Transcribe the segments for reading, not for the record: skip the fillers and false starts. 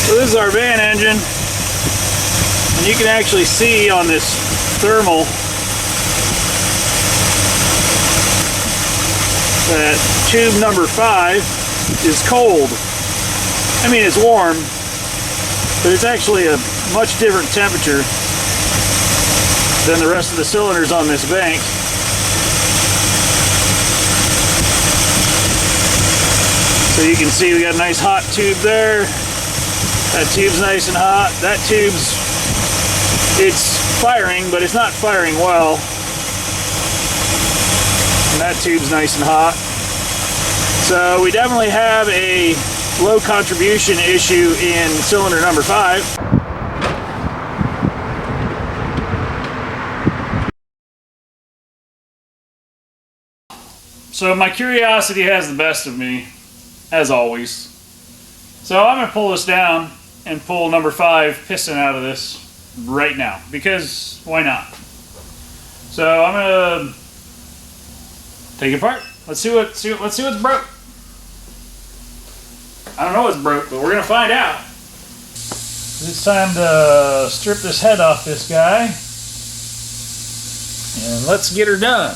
So this is our van engine, and you can actually see on this thermal that tube number 5 is cold. I mean, it's warm, but it's actually a much different temperature than the rest of the cylinders on this bank. So you can see we got a nice hot tube there. That tube's nice and hot. That tube's, it's firing, but it's not firing well. And that tube's nice and hot. So we definitely have a low contribution issue in cylinder number 5. So my curiosity has the best of me, as always. So I'm going to pull this down and pull number 5 piston out of this right now, because why not? So I'm going to take it apart. Let's see what's broke. I don't know what's broke, but we're going to find out. It's time to strip this head off this guy, and let's get her done.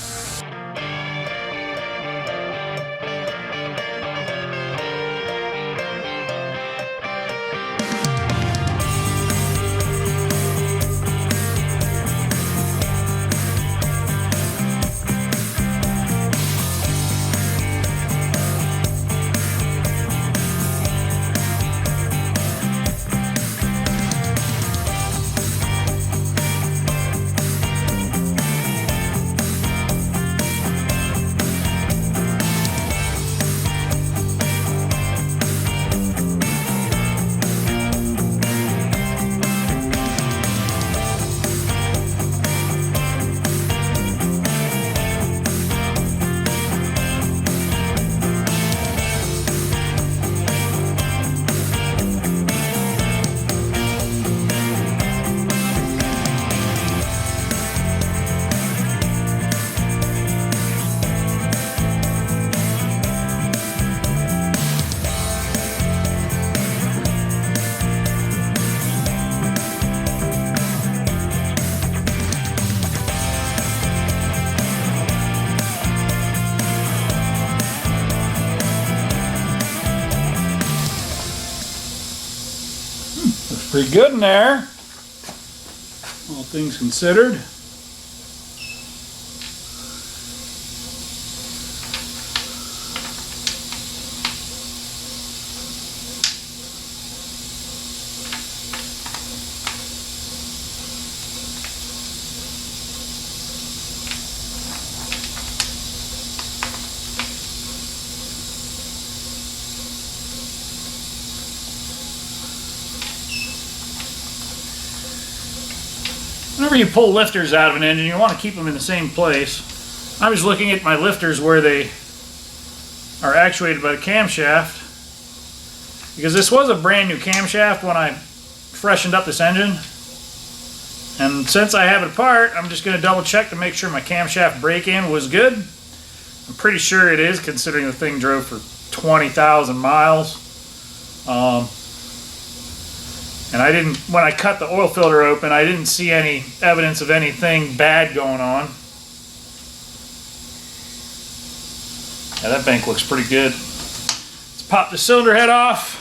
Pretty good in there, all things considered. Whenever you pull lifters out of an engine, you want to keep them in the same place. I was looking at my lifters where they are actuated by the camshaft, because this was a brand new camshaft when I freshened up this engine. And since I have it apart, I'm just going to double check to make sure my camshaft break-in was good. I'm pretty sure it is, considering the thing drove for 20,000 miles. And I didn't, when I cut the oil filter open, I didn't see any evidence of anything bad going on. Yeah, that bank looks pretty good. Let's pop the cylinder head off.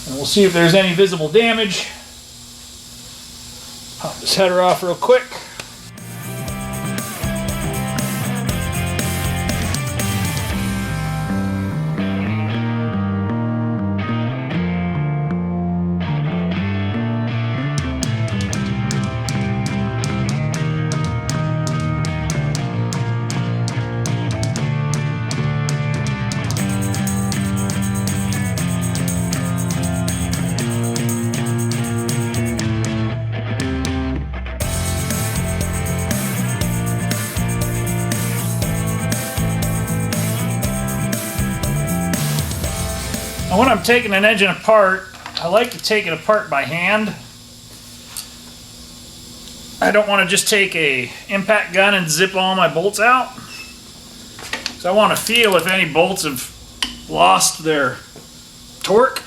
And we'll see if there's any visible damage. Pop this header off real quick. Now when I'm taking an engine apart, I like to take it apart by hand. I don't want to just take a impact gun and zip all my bolts out. So I want to feel if any bolts have lost their torque,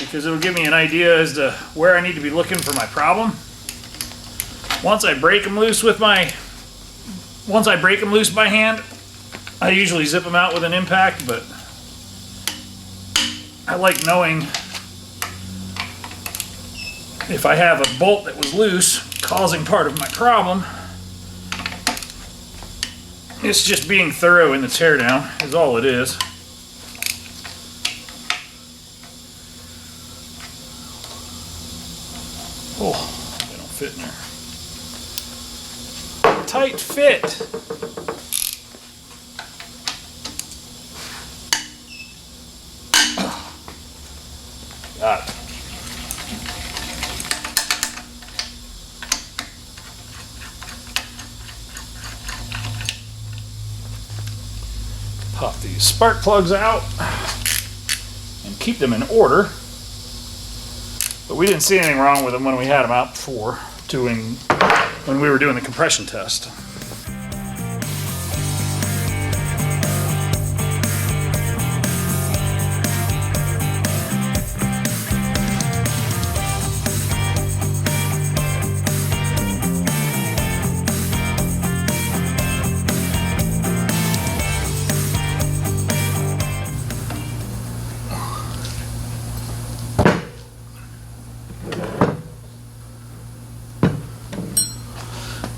because it'll give me an idea as to where I need to be looking for my problem. Once I break them loose by hand, I usually zip them out with an impact, but I like knowing if I have a bolt that was loose causing part of my problem. It's just being thorough in the teardown is all it is. Oh, they don't fit in there. Tight fit. Got it. Pop these spark plugs out and keep them in order. But we didn't see anything wrong with them when we had them out before, when we were doing the compression test.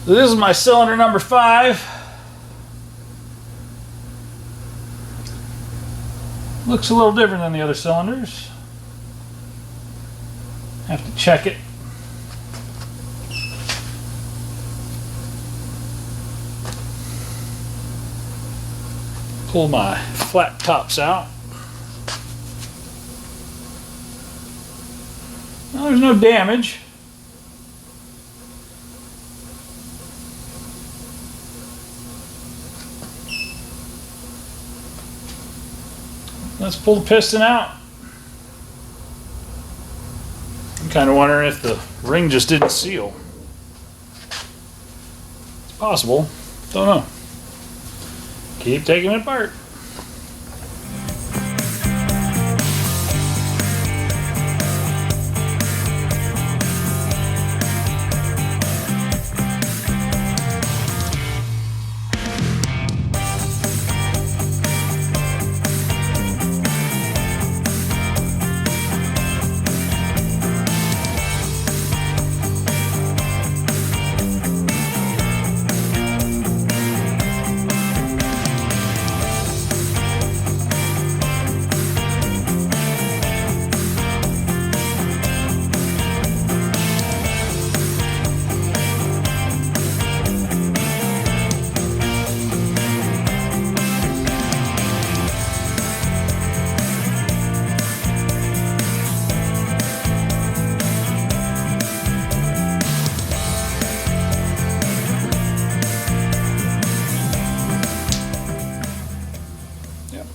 So this is my cylinder number 5. Looks a little different than the other cylinders. Have to check it. Pull my flat tops out. Well, there's no damage. Let's pull the piston out. I'm kind of wondering if the ring just didn't seal. It's possible. Don't know. Keep taking it apart.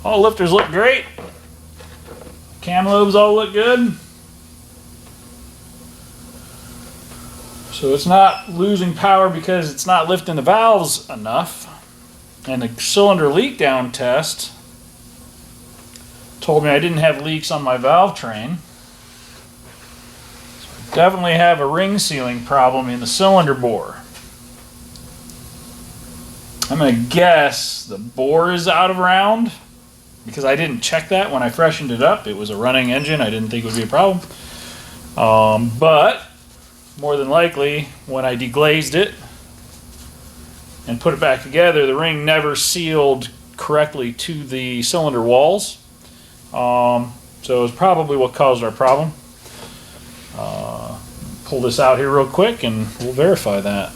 All lifters look great. Cam lobes all look good. So it's not losing power because it's not lifting the valves enough. And the cylinder leak down test told me I didn't have leaks on my valve train. So I definitely have a ring sealing problem in the cylinder bore. I'm going to guess the bore is out of round, because I didn't check that when I freshened it up. It was a running engine. I didn't think it would be a problem. But more than likely, when I deglazed it and put it back together, the ring never sealed correctly to the cylinder walls. So it was probably what caused our problem. Pull this out here real quick and we'll verify that.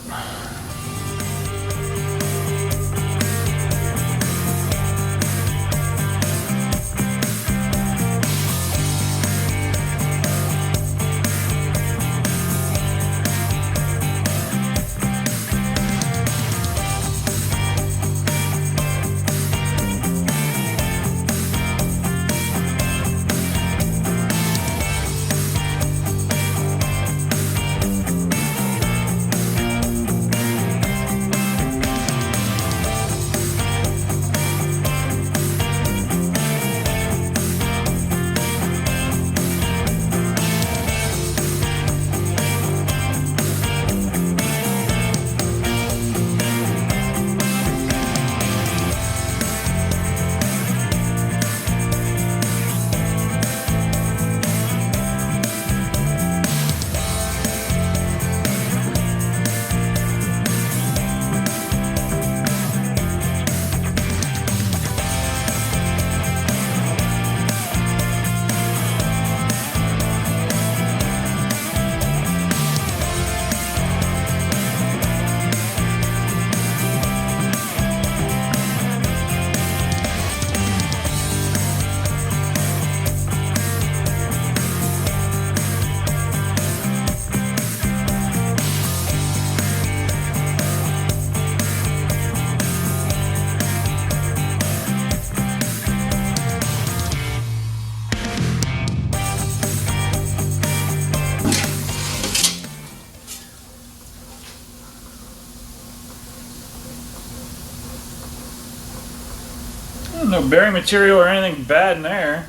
No bearing material or anything bad in there.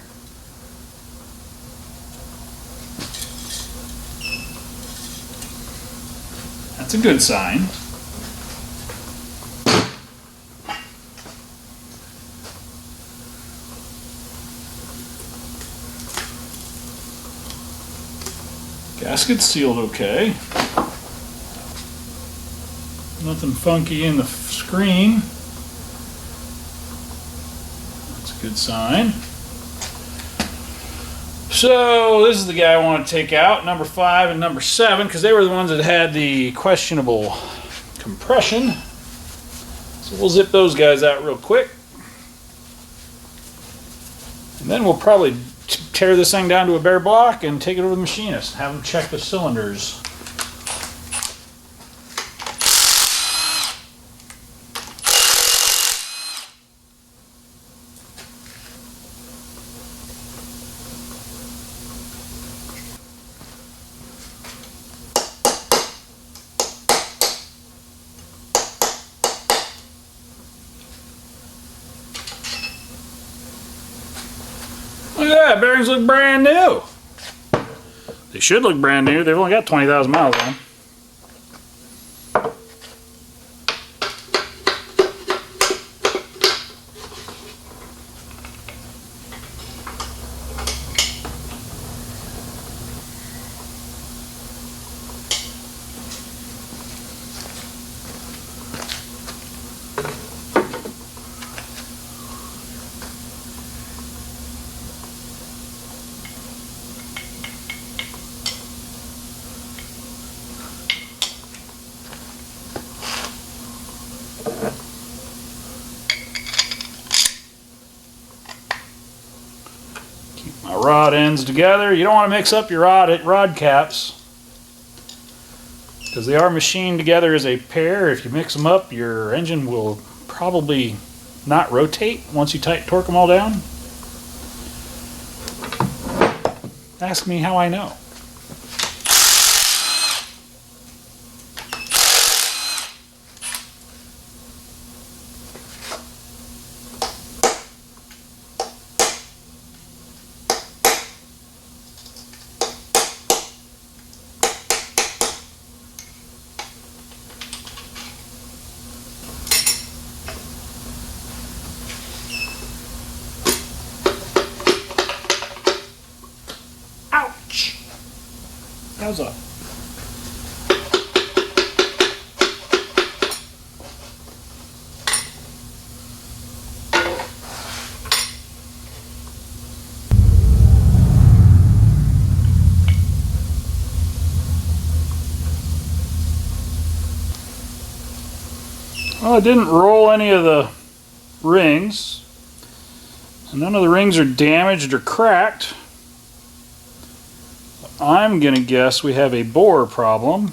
That's a good sign. Gasket's sealed okay. Nothing funky in the screen. That's a good sign. So this is the guy I want to take out, number 5 and number 7, because they were the ones that had the questionable compression. So we'll zip those guys out real quick. And then we'll probably tear this thing down to a bare block and take it over to the machinist. Have him check the cylinders. Look at that, bearings look brand new. They should look brand new. They've only got 20,000 miles on them. My rod ends together. You don't want to mix up your rod caps because they are machined together as a pair. If you mix them up, your engine will probably not rotate once you torque them all down. Ask me how I know. How's that? Well, I didn't roll any of the rings. None of the rings are damaged or cracked. I'm going to guess we have a bore problem.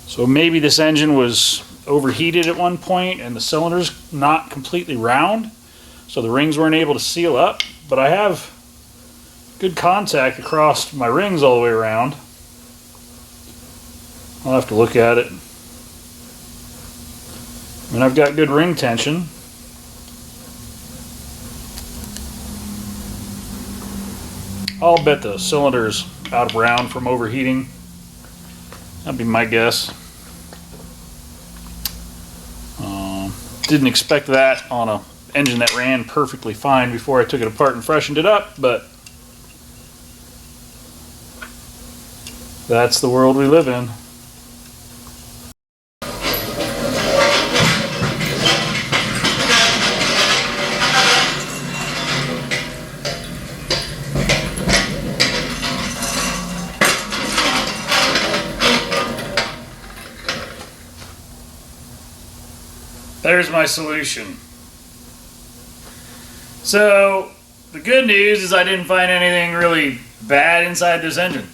So maybe this engine was overheated at one point and the cylinder's not completely round, so the rings weren't able to seal up. But I have good contact across my rings all the way around. I'll have to look at it. I mean, I've got good ring tension. I'll bet the cylinder's out of round from overheating. That'd be my guess. Didn't expect that on an engine that ran perfectly fine before I took it apart and freshened it up, but that's the world we live in. There's my solution. So, the good news is I didn't find anything really bad inside this engine.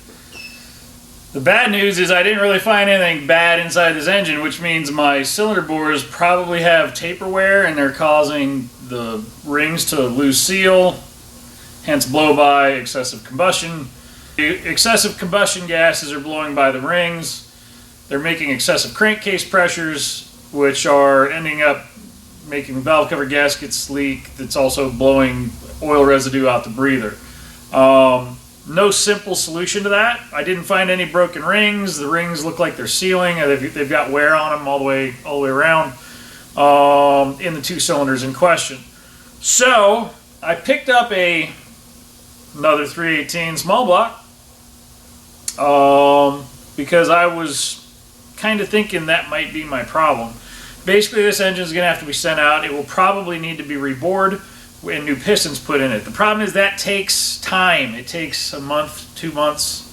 The bad news is I didn't really find anything bad inside this engine, which means my cylinder bores probably have taper wear and they're causing the rings to lose seal, hence blow by, excessive combustion. Excessive combustion gases are blowing by the rings. They're making excessive crankcase pressures, which are ending up making valve cover gaskets leak that's also blowing oil residue out the breather. No simple solution to that. I didn't find any broken rings. The rings look like they're sealing. They've got wear on them all the way around in the 2 cylinders in question. So I picked up another 318 small block because I was kind of thinking that might be my problem. Basically, this engine is going to have to be sent out. It will probably need to be rebored and new pistons put in it. The problem is that takes time. It takes a month, 2 months.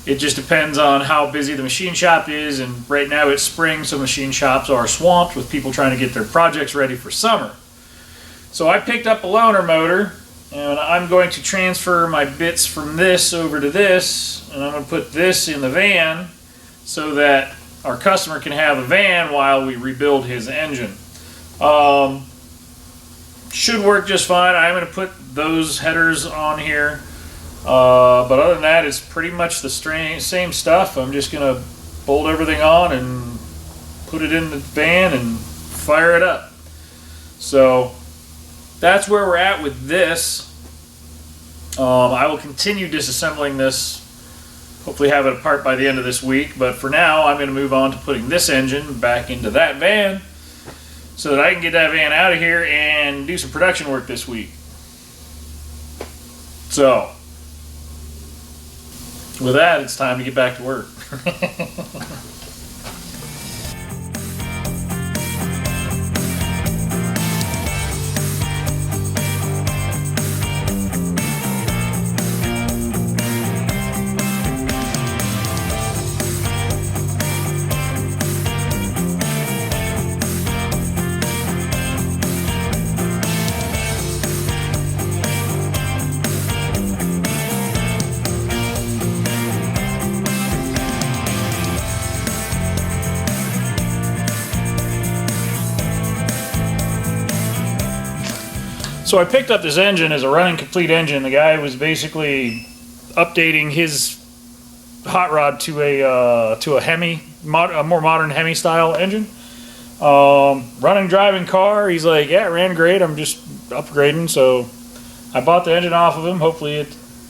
It just depends on how busy the machine shop is, and right now it's spring, so machine shops are swamped with people trying to get their projects ready for summer. So I picked up a loaner motor, and I'm going to transfer my bits from this over to this, and I'm going to put this in the van so that our customer can have a van while we rebuild his engine. Should work just fine. I'm going to put those headers on here. But other than that, it's pretty much the same stuff. I'm just going to bolt everything on and put it in the van and fire it up. So that's where we're at with this. I will continue disassembling this. Hopefully have it apart by the end of this week. But for now, I'm going to move on to putting this engine back into that van so that I can get that van out of here and do some production work this week. So with that, it's time to get back to work. So I picked up this engine as a running complete engine. The guy was basically updating his hot rod to a Hemi, a more modern Hemi style engine. Running, driving car. He's like, yeah, it ran great. I'm just upgrading. So I bought the engine off of him. Hopefully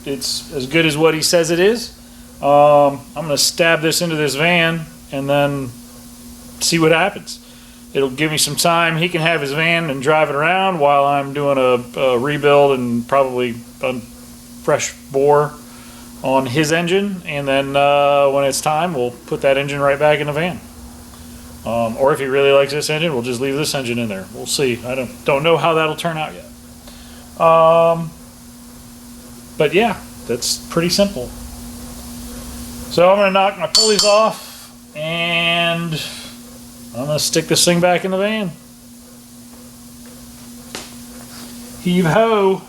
it's as good as what he says it is. I'm gonna stab this into this van and then see what happens. It'll give me some time. He can have his van and drive it around while I'm doing a rebuild and probably a fresh bore on his engine. And then when it's time, we'll put that engine right back in the van. Or if he really likes this engine, we'll just leave this engine in there. We'll see. I don't know how that'll turn out yet. But yeah, that's pretty simple. So I'm going to knock my pulleys off and I'm going to stick this thing back in the van. Heave ho!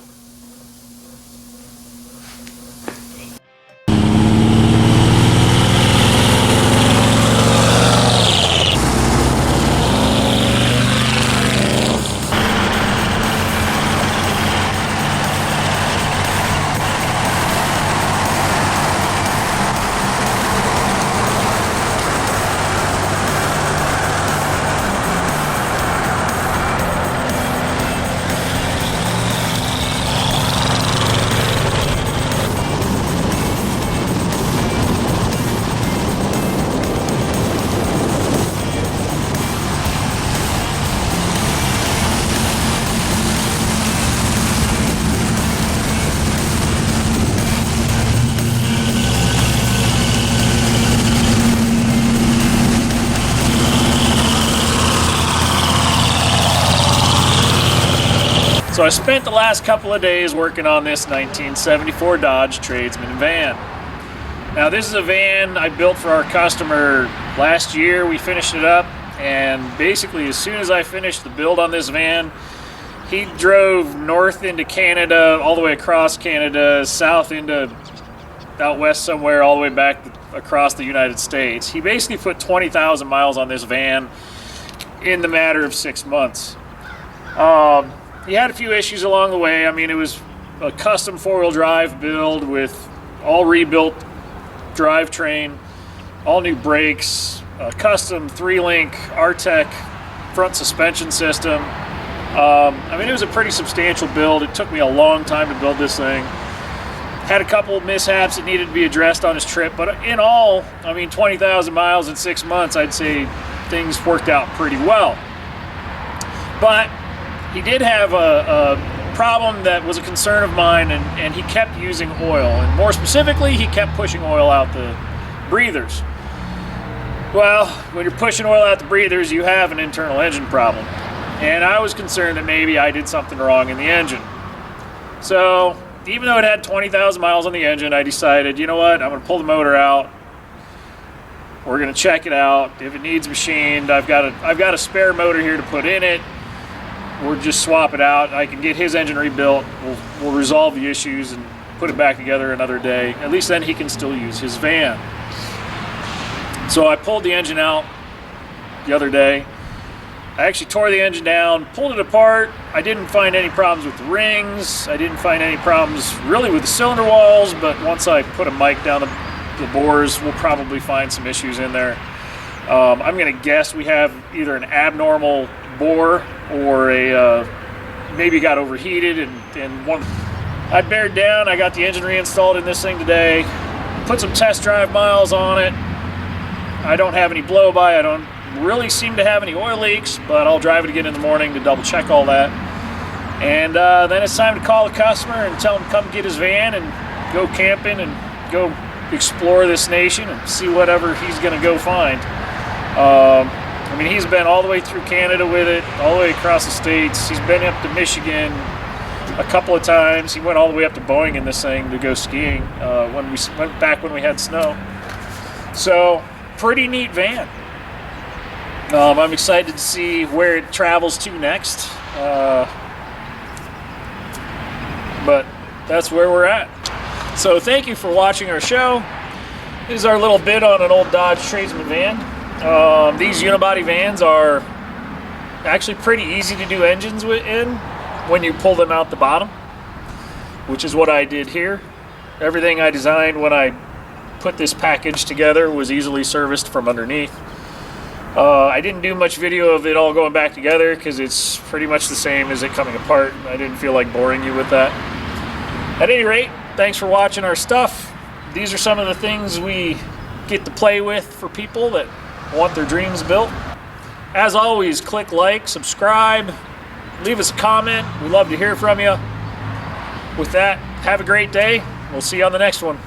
So I spent the last couple of days working on this 1974 Dodge Tradesman van. Now this is a van I built for our customer last year. We finished it up, and basically as soon as I finished the build on this van, he drove north into Canada, all the way across Canada, south into out west somewhere, all the way back across the United States. He basically put 20,000 miles on this van in the matter of 6 months. He had a few issues along the way. I mean, it was a custom four-wheel drive build with all rebuilt drivetrain, all new brakes, a custom 3-link Artec front suspension system. I mean, it was a pretty substantial build. It took me a long time to build this thing. Had a couple of mishaps that needed to be addressed on his trip, but in all, I mean, 20,000 miles in 6 months, I'd say things worked out pretty well. But he did have a problem that was a concern of mine, and he kept using oil, and more specifically, he kept pushing oil out the breathers. Well, when you're pushing oil out the breathers, you have an internal engine problem. And I was concerned that maybe I did something wrong in the engine. So, even though it had 20,000 miles on the engine, I decided, you know what, I'm going to pull the motor out. We're going to check it out. If it needs machined, I've got a spare motor here to put in it. We'll just swap it out. I can get his engine rebuilt. We'll resolve the issues and put it back together another day. At least then he can still use his van. So I pulled the engine out the other day. I actually tore the engine down, pulled it apart. I didn't find any problems with the rings. I didn't find any problems really with the cylinder walls, but once I put a mic down the bores, we'll probably find some issues in there. I'm going to guess we have either an abnormal bore or maybe got overheated and one. I bared down. I got the engine reinstalled in this thing today. Put some test drive miles on it. I don't have any blow-by. I don't really seem to have any oil leaks, but I'll drive it again in the morning to double check all that. And then it's time to call the customer and tell him to come get his van and go camping and go explore this nation and see whatever he's going to go find. I mean, he's been all the way through Canada with it, all the way across the states. He's been up to Michigan a couple of times. He went all the way up to Boeing in this thing to go skiing when we went back when we had snow. So, pretty neat van. I'm excited to see where it travels to next, but that's where we're at. So thank you for watching our show. This is our little bit on an old Dodge Tradesman van. These unibody vans are actually pretty easy to do engines in when you pull them out the bottom, which is what I did here. Everything I designed when I put this package together was easily serviced from underneath. I didn't do much video of it all going back together because it's pretty much the same as it coming apart. I didn't feel like boring you with that. At any rate, thanks for watching our stuff. These are some of the things we get to play with for people that want their dreams built. As always, click like, subscribe, leave us a comment. We love to hear from you. With that, have a great day. We'll see you on the next one.